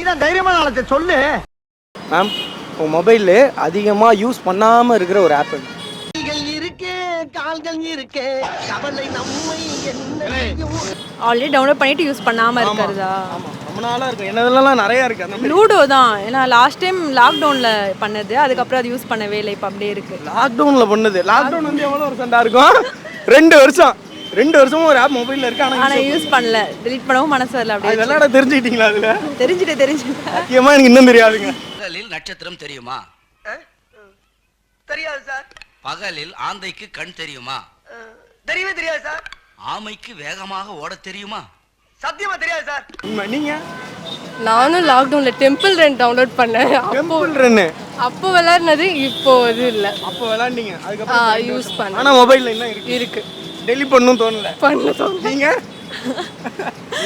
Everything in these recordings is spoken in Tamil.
நீதான் தைரியமான ஆளத்தை சொல்லு. மேம், உங்கள் மொபைலில் அதிகமாக யூஸ் பண்ணாமல் இருக்கிற ஒரு ஆப் இருக்கு, கால்கள் இருக்கு, கவலை நம்மை என்ன. ஆல்ரெடி டவுன்லோட் பண்ணிட்டு யூஸ் பண்ணாமல் இருக்கிறதா? ஆமாம், ரொம்ப நாளாக இருக்கும். என்னதெல்லாம் நிறையா இருக்குது. அந்த லூடோ தான். ஏன்னா லாஸ்ட் டைம் லாக்டவுனில் பண்ணது, அதுக்கப்புறம் அது யூஸ் பண்ணவே இல்லை. இப்போ அப்படியே இருக்குது. லாக்டவுனில் பண்ணது. லாக்டவுன் வந்து எவ்வளோ ஒரு சண்டா இருக்கும்? 2 வருஷம். 2 வருஷமும் ஒரு ஆப் மொபைலில் இருக்கு. ஆனால் யூஸ் பண்ணல, டெலிட் பண்ணவும் மனசு வரல. அப்படியே விளையாட தெரிஞ்சுக்கிட்டீங்களா? அதில் தெரிஞ்சுட்டேன். முக்கியமாக எனக்கு இன்னும் தெரியாதுங்க. பகலில் நட்சத்திரம் தெரியுமா? தெரியாது சார். பகலில் ஆந்தைக்கு கண் தெரியுமா? தெரியவே தெரியாது சார். ஆமைக்கு வேகமாக ஓட தெரியுமா? சத்தியமா தெரியாது சார். நீங்கள்? நானும் லாக்டவுன்ல டெம்பிள் ரன் டவுன்லோட் பண்ணேன். டெம்பிள் ரன்னு அப்போ விளையாடுனது, இப்போ இது இல்லை. அப்போ விளையாண்டீங்க, அதுக்கப்புறம் யூஸ் பண்ண. ஆனால் மொபைலில் இன்னும் இருக்கு. டெலிட் பண்ணணும் தோணல. நீங்கள்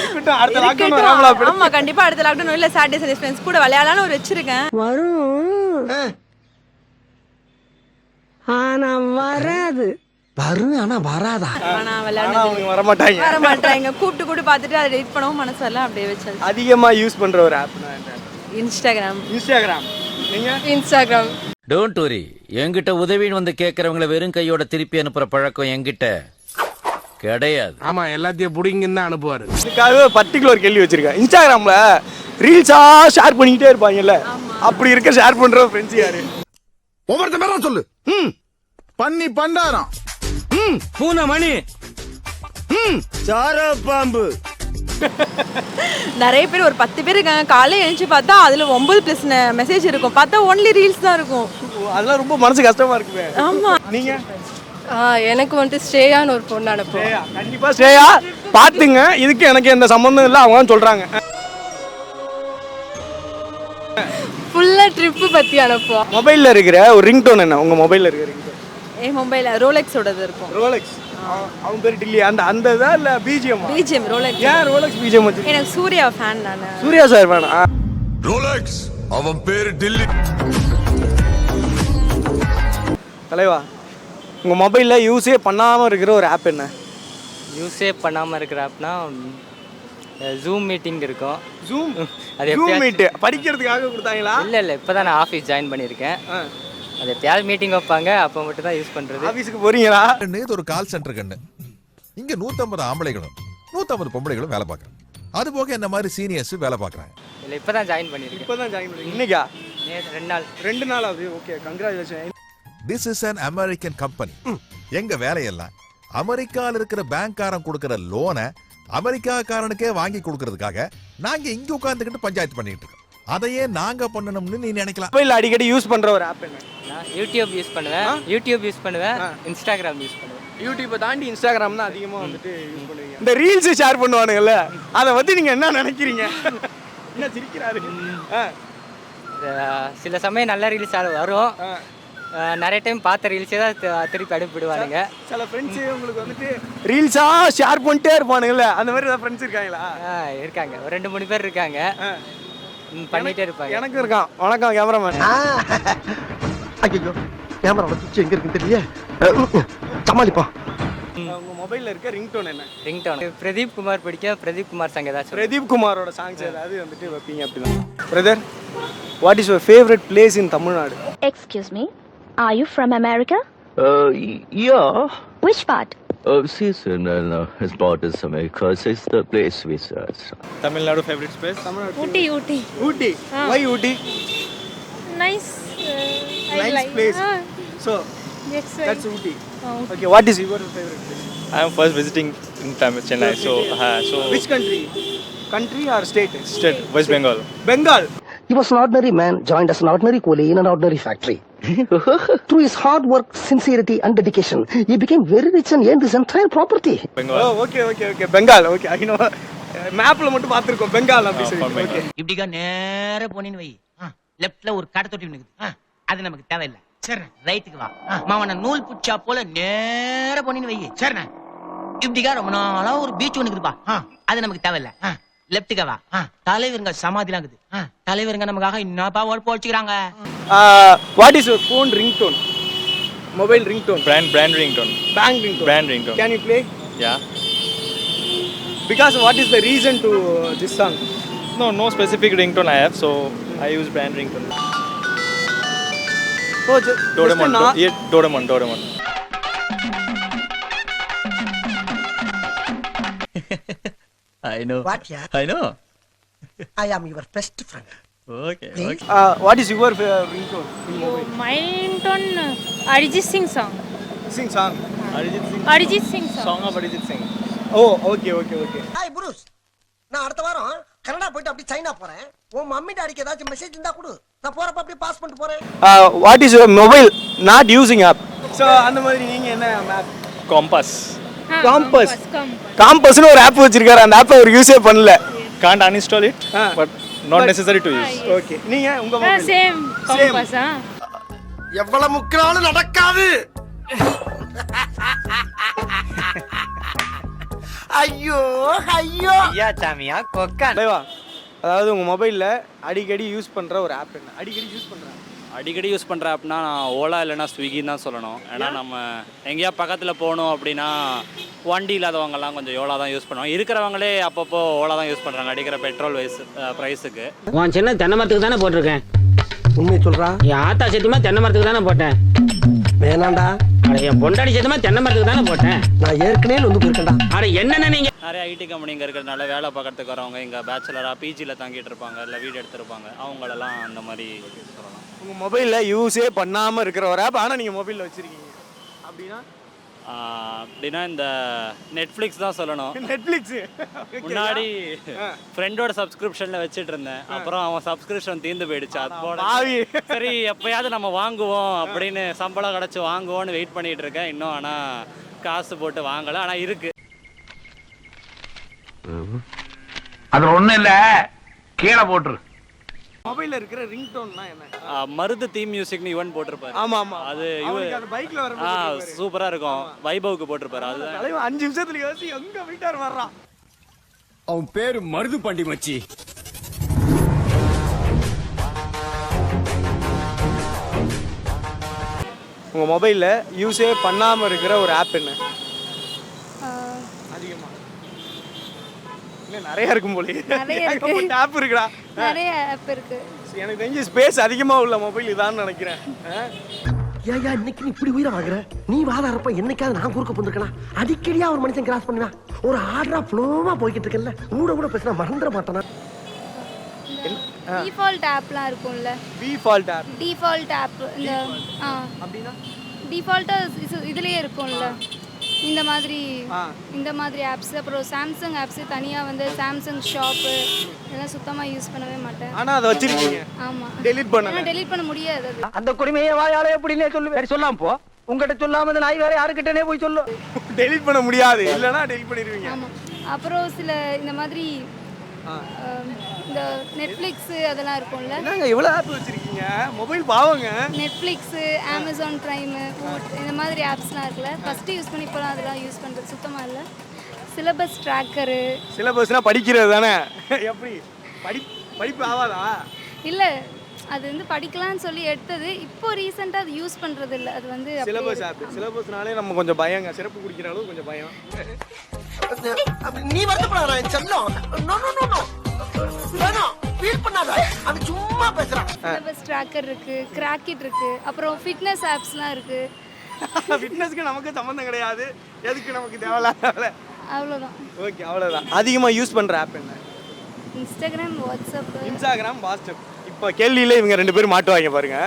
இருக்கட்டும், அடுத்த லாக்டவுன் வராமலா? ஆமா, கண்டிப்பா அடுத்த லாக்டவுன் இல்ல, சாட்டர்டே சண்டே ஃப்ரெண்ட்ஸ் கூட விளையாடலாம்னு ஒரு வச்சிருக்கேன். வரும் ஆனா வராது. வரும் ஆனா வராதா? ஆனா விளையாடுறது வர மாட்டாங்க. கூப்பிட்டு பார்த்துட்டு அதை டெலிட் பண்ணவும் மனசு வரல. அப்படியே வச்சாச்சு. அதிகமாக யூஸ் பண்ணுற ஒரு ஆப் இன்ஸ்டாகிராம். நீங்கள்? இன்ஸ்டாகிராம். டோன்ட் வரி, என்கிட்ட உதவின்னு வந்து கேட்கறவங்களை வெறும் கையோட திருப்பி அனுப்புற பழக்கம் என்கிட்ட கிடையாது. ஆமா, எல்லாத்தையும் புடிங்கன்னு தான் அனுப்புவாரு. இதுக்காக பர்டிகுலர் கேள்வி வச்சிருக்கேன். இன்ஸ்டாகிராம்ல ரீல்ஸா ஷேர் பண்ணிக்கிட்டே இருப்பாங்கல்ல, அப்படி இருக்க ஷேர் பண்ற ஃப்ரெண்ட்ஸ் யாரு? ஒவ்வொருத்த பேரா சொல்லு. பண்ணி பண்டாரம், பூனை மணி, சார பாம்பு. நிறைய பேர், ஒரு 10 பேர் இருக்காங்க. காலையில் எழுந்துச்சு பார்த்தா அதுல 9+ மெசேஜ் இருக்கும். பார்த்தா ஒன்லி ரீல்ஸ் தான் இருக்கும். அதெல்லாம் ரொம்ப மனசு கஷ்டமா இருக்குமே. ஆமா. நீங்க? எனக்கு வந்துட்டு ஸ்ரேயான்னு ஒரு பொண்ணு அனுப்புவேன். கண்டிப்பா ஸ்ரேயா பாத்துங்க. இதுக்கு எனக்கு எந்த சம்பந்தம் இல்லை, அவங்க சொல்றாங்க. ஃபுல்லா ட்ரிப் பத்தி அனுப்புவோம். மொபைல்ல இருக்கிற ஒரு ரிங்டோன் என்ன? உங்க மொபைல்ல இருக்கிற ரிங்டோன்? என் மொபைல் ரோலெக்ஸோடது இருக்கும். ரோலெக்ஸ். அவங்க பேர் டில்லி. அந்த இதா இல்ல பிஜிஎம்? BGM Rolex. ஏன் ரோலெக்ஸ் பிஜிஎம் வச்சிருக்கீங்க? எனக்கு சூர்யா ஃபேன் நானு. சூர்யா சார் வேணா? ரோலெக்ஸ் அவன் பேரு டில்லி. தலைவா, உங்கள் மொபைலில் யூஸே பண்ணாமல் இருக்கிற ஒரு ஆப் என்ன? யூஸே பண்ணாமல் இருக்கிற ஆப்னா ஜூம் மீட்டிங் இருக்கும். ஜூம்? அது ஜூம் மீட் படிக்கிறதுக்காக கொடுத்தாங்களா? இல்லை, இப்போ தான் நான் ஆஃபீஸ் ஜாயின் பண்ணியிருக்கேன். அது எப்பயாவது மீட்டிங் வைப்பாங்க, அப்போ மட்டும் தான் யூஸ் பண்ணுறது. ஆஃபீஸுக்கு போகிறீங்களா? இது ஒரு கால் சென்டர் கண்ணு. இங்கே 150 ஆம்பளைகளும் 150 பொம்பளைகளும் வேலை பார்க்குறேன். அது போக என்ன மாதிரி சீனியர்ஸ் வேலை பார்க்குறாங்க. இல்லை, இப்போ தான் ஜாயின் பண்ணியிருக்கேன். இப்போ தான் ஜாயின் பண்ணி இன்னைக்கா? 2 நாள் ஆகுது. Okay, congratulation. This is an American company. எங்க வேலையெல்லாம் அமெரிக்காவில் இருக்கிற பேங்க்காரன் கொடுக்கிற லோனை அமெரிக்காக்காரனுக்கே வாங்கி கொடுக்கறதுக்காக நாங்க இங்க உட்கார்ந்துக்கிட்டு பஞ்சாயத்து பண்ணிட்டு இருக்கோம். அதையே நாங்க பண்ணணும்னு நீ நினைக்கலாம். மொபைல் அடிக்கடி யூஸ் பண்ற ஒரு ஆப் என்ன? நான் யூடியூப் யூஸ் பண்ணுவேன். இன்ஸ்டாகிராம் யூஸ் பண்ணுவேன். யூடியூப்பை தாண்டி இன்ஸ்டாகிராம் தான் அதிகமாக வந்துட்டு யூஸ் பண்ணுவீங்க. இந்த ரீல்ஸ் ஷேர் பண்ணுவானுங்கல்ல, அதை பத்தி நீங்க என்ன நினைக்கிறீங்க? என்ன சிரிக்கிறாரு? சில சமயம் நல்ல ரீல்ஸ் வரும். நிறைய டைம் பார்த்த ரீல்ஸே தான் திருப்பி அனுப்பிடுவானுங்க. சில ஃப்ரெண்ட்ஸ் உங்களுக்கு வந்துட்டு ரீல்ஸா ஷேர் பண்ணிட்டே இருப்பானுங்கல்ல, அந்த மாதிரி ஏதாவது ஃப்ரெண்ட்ஸ் இருக்காங்களா? இருக்காங்க, ஒரு 2-3 பேர் இருக்காங்க, பண்ணிட்டே இருப்பாங்க. எனக்கு இருக்கான். வணக்கம் கேமராமேன். ஐயோ, கேமரா சுவிட்ச் எங்க இருக்குன்னு தெரியல, சமாளிப்போம். உங்க மொபைல்ல இருக்க ரிங்டோன் என்ன? ரிங்டோன் பிரதீப் குமார் பிடிக்கும். பிரதீப் குமார் சாங் ஏதாச்சும். பிரதீப் குமாரோட சாங்ஸ் ஏதாவது வந்துட்டு வைப்பீங்க அப்படிதான். Brother, what is your favourite place in Tamil Nadu? Excuse me, are you from America? Yeah. Which part? Seasonal is part is America. It's the place we search. Tamil Nadu favorite place? Ooty. Ooty. Why Ooty? Nice. Nice place. So yes, that's Ooty. Okay, what is your favorite place? I am first visiting in Chennai. So which country? Country or state? State, West Bengal. Bengal. He was an ordinary man, joined as an ordinary coolie in an ordinary factory. Through his hard work, sincerity and dedication, he became very rich and earned his entire property. Bengal. Oh, okay. Bengal, okay. I know. மேப்ல மட்டும் பாத்துறோம் பெங்கால் அப்படி சொல்லி. ஓகே. இப்படிங்க நேரா போனின்னு வை. லெஃப்ட்ல ஒரு கடை தொட்டி நிக்குது. அது நமக்கு தேவையில்லை. சரி. ரைட்டுக்கு வா. மாவன நூல் புச்சா போல நேரா போனின்னு வை. சரிண்ணா. இப்படிங்க ரொம்ப நாளா ஒரு பீச் ஒன்னு இருக்குதுப்பா. அது நமக்கு தேவையில்லை. லெஃப்ட்டுக்கு வா. தலைவருங்க சமாதிலாம் இருக்குது. தலைவருங்க நமக்காக என்னப்பா vote போச்சுக்கிறாங்க. What is your phone ringtone? Mobile ringtone. Brand ringtone. Brand ringtone. Can you play? Yeah. Because what is the reason to this song? No specific ringtone I have, so I use brand ringtone. Oh, Doraemon. Yeah, Doraemon. I know. What, yeah? I know. I am your best friend. Okay. What is your ringtone in mobile? My ringtone Arijit Singh song. Sing song. Arijit Singh Song of Arijit Singh. Oh, okay. Hi Purush, நான் அடுத்த வாரம் கனடா போயிட்டு அப்படியே சைனா போறேன். உன் மம்மி டாடிக்கு ஏதாச்சும் மெசேஜ் இருந்தா கொடு, நான் போறப்ப அப்படியே பாஸ் பண்ணிட்டு போறேன். What is your mobile not using app? So அந்த மாதிரி நீங்க என்ன app? Compass. காம்பஸ்னு ஒரு ஆப் வச்சிருக்காரு, அந்த ஆப்பை அவர் யூஸே பண்ணல. Can't uninstall it, but not necessary to use. Okay. நீங்க உங்க மொபைல் சேம் காம்பஸ் எவ்வளவு முக்கினாலும் நடக்காது. ஐயோ. ஐயா சாமியா கொக்கா. அதாவது உங்க மொபைல்ல அடிக்கடி யூஸ் பண்ற ஒரு ஆப் என்ன? அடிக்கடி யூஸ் பண்ணுற ஆப்னா நான் ஓலா இல்லைனா ஸ்விக்கின்னு தான் சொல்லணும். ஏன்னா நம்ம எங்கேயா பக்கத்தில் போகணும் அப்படின்னா வண்டி இல்லாதவங்கலாம் கொஞ்சம் ஓலா தான் யூஸ் பண்ணுவாங்க. இருக்கிறவங்களே அப்பப்போ ஓலா தான் யூஸ் பண்ணுறாங்க அடிக்கிற பெட்ரோல் ப்ரைஸுக்கு. உன் சின்ன தென்னை மரத்துக்கு தானே போட்டிருக்கேன். உண்மையை சொல்றா? என் ஆத்தா சத்தியமா தென்னை மரத்துக்கு தானே போட்டேன். வேணாண்டா. அட என் பொண்டாடி சத்தியமா தென்னை மரத்துக்கு தானே போட்டேன். நான் ஏற்கனவே வந்து போயிருக்கேன்டா. அட என்னென்ன நீங்க நிறைய ஐடி கம்பெனி இங்கே இருக்கிறதுனால வேலை பார்க்கறதுக்கு வரவங்க இங்கே பேச்சுலராக பிஜியில் தங்கிட்டு இருப்பாங்க, இல்லை வீடு எடுத்திருப்பாங்க, அவங்களெல்லாம் அந்த மாதிரி சொல்லலாம். உங்க மொபைல்ல யூஸே பண்ணாம இருக்கிற ஒரு ஆப் ஆனா நீங்க மொபைல்ல வச்சிருக்கீங்க அப்படின்னா இந்த நெட்ஃப்ளிக்ஸ் தான் சொல்லணும். நெட்ஃப்ளிக்ஸ் முன்னாடி ஃப்ரெண்டோட சப்ஸ்கிரிப்ஷனில் வச்சுட்டு இருந்தேன். அப்புறம் அவன் சப்ஸ்கிரிப்ஷன் தீர்ந்து போயிடுச்சு. அதோட சரி எப்பயாவது நம்ம வாங்குவோம் அப்படின்னு சம்பளம் கிடச்சி வாங்குவோன்னு வெயிட் பண்ணிட்டு இருக்கேன். இன்னும் ஆனால் காசு போட்டு வாங்கலை, ஆனால் இருக்கு. அது ஒண்ணும் இல்ல, கீழே போட்டுரு. மொபைல்ல இருக்கிற ரிங்டோன்னா என்ன? மருது தீம் மியூசிக்னு யுவன் போட்டிருப்பாரு. ஆமா அது அந்த பைக்ல வர சூப்பரா இருக்கும். வைபவுக்கு போட்டிருப்பாரு. அது 5 நிமிஷத்துல யோசி எங்க வீட்டார் வர்றான். அவன் பேரு மருது பாண்டி மச்சி. உங்க மொபைல்ல யூஸே பண்ணாம இருக்கிற ஒரு ஆப் என்ன? அதிகமா இல்ல நிறைய இருக்கும் போல. ஆப் இருக்குடா, நிறைய ஆப் இருக்கு. எனக்கு தெரிஞ்சு ஸ்பேஸ் அதிகமா உள்ள மொபைல் இதான்னு நினைக்கிறேன். ஏயா இன்னைக்கு நீ இப்படி உயிரை வாங்குற? நீ வாதாரப்ப என்னைக்காவது நான் குறுக்க போந்திருக்கனா? அடிக்கடியா ஒரு மனுஷன் கிராஸ் பண்ணுவா. ஒரு ஆர்டரா ஃப்ளோவா போய்கிட்டு இருக்கல, கூட பேசினா மறந்துட மாட்டானா? டிஃபால்ட் ஆப்லாம் இருக்கும்ல. டிஃபால்ட் ஆப் இந்த அப்படினா டிஃபால்ட்டா இதுலயே இருக்கும்ல. இந்த மாதிரி ஆப்ஸ். அப்புறம் சாம்சங் ஆப்ஸ் தனியா வந்து சாம்சங் ஷாப் இதெல்லாம் சுத்தமா யூஸ் பண்ணவே மாட்டேன். ஆனா அத வச்சிருக்கீங்க? ஆமா. டெலீட் பண்ண முடியாது அது. அந்த குடிமையை வாயால எப்படினே சொல்லு. வேற சொல்லாம போ. உங்ககிட்ட சொல்லாம இந்த நாய் வேற யாருக்கிட்டனே போய் சொல்லு. டெலீட் பண்ண முடியாது, இல்லனா டெலீட் பண்ணிடுவீங்க. ஆமா. அப்புறம் சில இந்த மாதிரி இந்த நெட்ஃப்ளிக்ஸ் அதெல்லாம் இருக்கும்ல. என்னங்க இவ்வளவு ஆப் வச்சிருக்கீங்க? மொபைல் பாவங்க. நெட்ஃப்ளிக்ஸ், அமேசான் பிரைம், இந்த மாதிரி ஆப்ஸ்லாம் இருக்குல்ல. ஃபர்ஸ்ட் யூஸ் பண்ணி இப்போலாம் அதெல்லாம் யூஸ் பண்றது சுத்தமா இல்ல. சிலபஸ் ட்ராக்கரு. சிலபஸ்னா படிக்கிறது தானே? எப்படி படிப்பு ஆவாதா? இல்ல அது வந்து படிக்கலாம்னு சொல்லி எடுத்தது. இப்போ ரீசெண்டா அது யூஸ் பண்றது இல்ல. அது வந்து சிலபஸ் ஆப். சிலபஸ்னாலே நம்ம கொஞ்சம் பயங்க. சிறப்பு குடிக்கிற அளவுக்கு கொஞ்சம் பயம். நீ வருத்தப்படாத செல்லம். No no no no. வேணாம், ஃபீல் பண்ணாத. அது சும்மா பேசுறான். சிலபஸ் ட்ராக்கர் இருக்கு, கிராக்கிட் இருக்கு, அப்புறம் ஃபிட்னஸ் ஆப்ஸ்லாம் இருக்கு. ஃபிட்னஸ்க்கு நமக்கு சம்பந்தம் கிடையாது. எதுக்கு நமக்கு தேவையில்ல. அவ்வளவுதான். ஓகே, அவ்வளவுதான். அதிகமா யூஸ் பண்ற ஆப் என்ன? Instagram, WhatsApp. இப்போ கேள்வியில இவங்க 2 பேரும் மாட்டுவாங்க பாருங்க.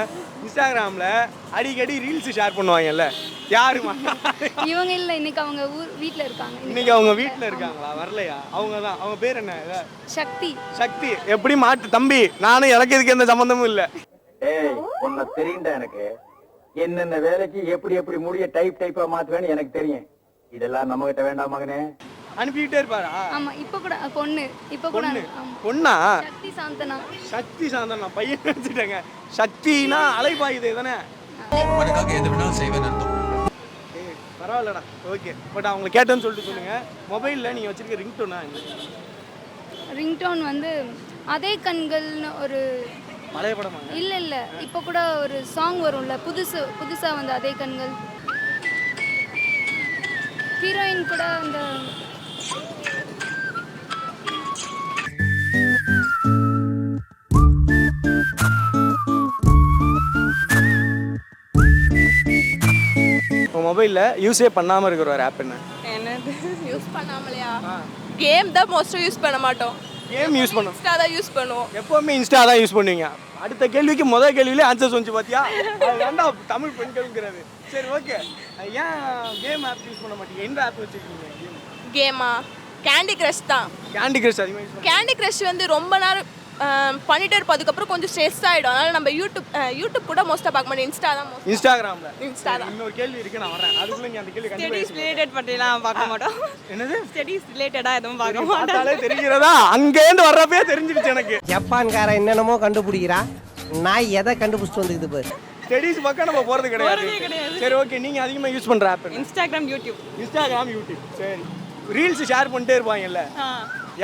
இன்ஸ்டாகிராம்ல அடிக்கடி ரீல்ஸ் ஷேர் பண்ணுவாங்கல்ல, யாரு? இவங்க இல்ல, இன்னைக்கு அவங்க வீட்ல இருக்காங்க. இன்னைக்கு அவங்க வீட்ல இருக்காங்களா? வரலையா? அவங்க தான். அவங்க பேர் என்ன? சக்தி. எப்படி மாட்டு தம்பி? நானும் எனக்கு இதுக்கு எந்த சம்பந்தமும் இல்ல. ஏய், உன்னை தெரியும்டா எனக்கு. என்னென்ன வேலைக்கு எப்படி முடிய டைப்பா மாத்துவேன்னு எனக்கு தெரியும். இதெல்லாம் நம்ம கிட்ட வேண்டாம் மகனே. அனுப்பிட்டே இருப்பாரா? ஆமா. இப்போ கூட பொண்ணு. பொண்ணா? சக்தி சாந்தனா. பையன் நினைச்சிட்டேங்க. சக்தினா அலைபாயுதே தானே? உனக்காக எது வேணாலும் செய்வேன் அர்த்தம். பரவாயில்லடா. ஓகே. பட் அவங்க கேட்டேன்னு சொல்லிட்டு சொல்லுங்க. மொபைல்ல நீங்க வச்சிருக்க ரிங்டோனா என்ன? ரிங்டோன் வந்து அதே கண்கள்னு ஒரு பழைய படமா? இல்ல இப்போ கூட ஒரு சாங் வரும்ல, புதுசா வந்து அதே கண்கள். ஹீரோயின் கூட அந்த மொபைலில் யூஸே பண்ணாமல் இருக்கிற ஒரு ஆப் என்ன? என்னது யூஸ் பண்ணாமலையா? கேம் தான் மோஸ்ட்டாக யூஸ் பண்ண மாட்டோம். கேம் யூஸ் பண்ணுவோம். இன்ஸ்டா தான் யூஸ் பண்ணுவோம். எப்போவுமே இன்ஸ்டா தான் யூஸ் பண்ணுவீங்க. அடுத்த கேள்விக்கு முதல் கேள்வியிலே ஆன்சர் சொஞ்சு பார்த்தியா? அது வேண்டாம் தமிழ் பெண்களுங்கிறது. சரி ஓகே, ஏன் கேம் ஆப் யூஸ் பண்ண மாட்டீங்க? எந்த ஆப் வச்சுருக்கீங்க கேமா? கேண்டி கிரஷ் தான். கேண்டி கிரஷ் அதிகமாக யூஸ் பண்ணுங்க. கேண்டி கிரஷ் வந்து ரொம்ப நேரம் பண்ணிட்டே இருப்போம், அதுக்கப்புறம் கொஞ்சம் ஸ்ட்ரெஸ் ஆகிடும். அதனால் நம்ம யூடியூப் கூட மோஸ்ட்டாக பார்க்க மாட்டோம். இன்ஸ்டா தான் இன்ஸ்டா தான். இன்னொரு கேள்வி இருக்கு, நான் வரேன். அதுக்குள்ளே நீ அந்த கேள்வி ஸ்டடீஸ் ரிலேட்டட் பற்றிலாம் பார்க்க மாட்டோம். என்னது? ஸ்டடீஸ் ரிலேட்டடாக எதுவும் பார்க்க மாட்டோம். பார்த்தாலே தெரிகிறதா? அங்கேருந்து வர்றப்பே தெரிஞ்சிருச்சு எனக்கு. ஜப்பான்கார என்னென்னமோ கண்டுபிடிக்கிறா, நான் எதை கண்டுபிடிச்சிட்டு வந்துக்குது பாரு. ஸ்டடீஸ் பக்கம் நம்ம போகிறது கிடையாது. சரி ஓகே, நீங்கள் அதிகமாக யூஸ் பண்ணுற ஆப்? Instagram, YouTube. சரி, ரீல்ஸ் ஷேர் பண்ணிட்டே இருப்பாங்கல்ல,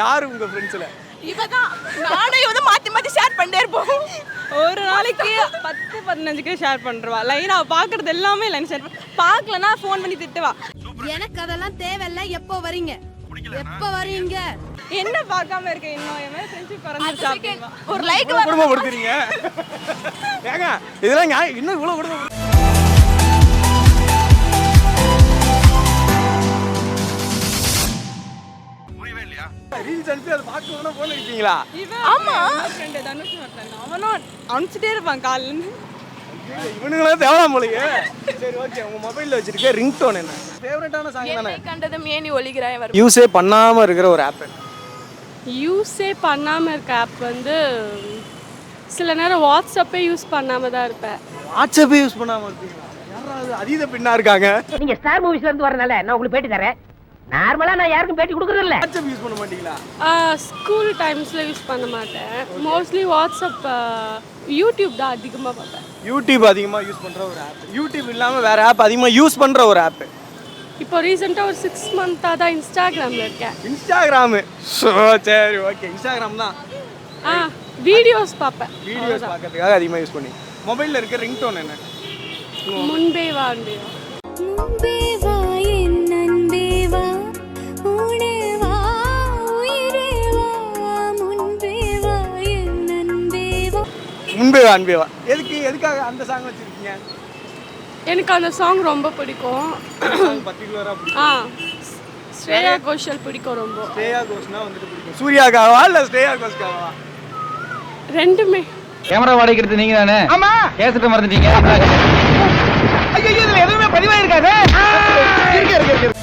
யார் உங்கள் ஃப்ரெண்ட்ஸில்? இவதான். நானே மாற்றி ஷேர் பண்ணிட்டே இருப்போம். ஒரு நாளைக்கு 10-15 ஷேர் பண்ணுறவா. லைனா பார்க்குறது எல்லாமே லைன் ஷேர் பார்க்கலன்னா ஃபோன் பண்ணி திட்டுவா. எனக்கு அதெல்லாம் தேவையில்லை. எப்போ வரீங்க? எப்போ வரீங்க? என்ன பார்க்காம இருக்க? இன்னும் என் மேலே ஃப்ரெண்ட்ஷிப் குறைஞ்சிருச்சா? ஒரு லைக் குடும்பப்படுத்துறீங்க. ஏங்க இதெல்லாம் இன்னும் இவ்வளோ குடும்பம். ரீல்ஸ் அனுப்பி அதை பார்க்கணும்னா ஃபோன் அடிப்பீங்களா? ஆமா, ஃப்ரெண்ட் தனுஷ் வரல, அவனும் அனுப்பிச்சிட்டே இருப்பான் காலிலேருந்து. இவனுங்களாம் தேவலாம் போலயே. சரி ஓகே, உங்க மொபைலில் வச்சிருக்க ரிங்டோன் என்ன? ஃபேவரட்டான சாங் தானே? கண்டதும் ஏனி ஒலிக்கிறாய் வரும். யூஸே பண்ணாமல் இருக்கிற ஒரு ஆப்? யூஸே பண்ணாமல் இருக்க ஆப் வந்து சில நேரம் வாட்ஸ்அப்பே யூஸ் பண்ணாமல் தான் இருப்பேன். வாட்ஸ்அப்பே யூஸ் பண்ணாமல் இருப்பீங்களா? யாராவது அதீத பெண்ணா இருக்காங்க? நீங்க ஸ்டார் மூவிஸ்ல இருந்து வரனால நான் உங்களுக்கு பேட்டி தரேன். நார்மலா நான் யாருக்கும் பேட்டி கொடுக்கறது இல்ல. வாட்ஸ்அப் யூஸ் பண்ண மாட்டீங்களா? ஸ்கூல் டைம்ஸ்ல யூஸ் பண்ண மாட்டேன். மோஸ்ட்லி வாட்ஸ்அப், யூடியூப் தான் அதிகமாக பார்ப்பேன். யூடியூப் அதிகமாக யூஸ் பண்ணுற ஒரு ஆப். யூடியூப் இல்லாமல் வேற ஆப் அதிகமாக யூஸ் பண்ணுற ஒரு ஆப்? இப்போ ரீசெண்டாக ஒரு 6 மந்த்தாக தான் இன்ஸ்டாகிராமில் இருக்கேன். இன்ஸ்டாகிராமு? சரி ஓகே, இன்ஸ்டாகிராம் தான். வீடியோஸ் பார்ப்பேன். வீடியோஸ் பார்க்கறதுக்காக அதிகமாக யூஸ் பண்ணி. மொபைலில் இருக்க ரிங்டோன் என்ன? முன்பே வா அன்பே வா. முன்பே வா என் அன்பே வா, உனே வா உயிரே வா, முன்பே வா என் அன்பே வா. முன்பே வா அன்பே வா. எதுக்காக அந்த சாங் வச்சிருக்கீங்க? எனக்கு அந்த சாங் ரொம்ப பிடிக்கும். பர்టిక్యులரா பிடிக்கும்? ஸ்ரேயா கோஷல் பிடிக்கும் ரொம்ப. ஸ்ரேயா கோஷ்னா வந்துட்டு பிடிக்கும். சூர்யாக்காவா இல்ல ஸ்ரேயா கோஷ்காவா? ரெண்டுமே. கேமரா வாடகைக்கு நீங்க தானே? ஆமா. கேசட்ட மறந்துட்டீங்க. ஐயோ, இதுல எதுவுமே பதிவாயிருக்காதே. இருக்கு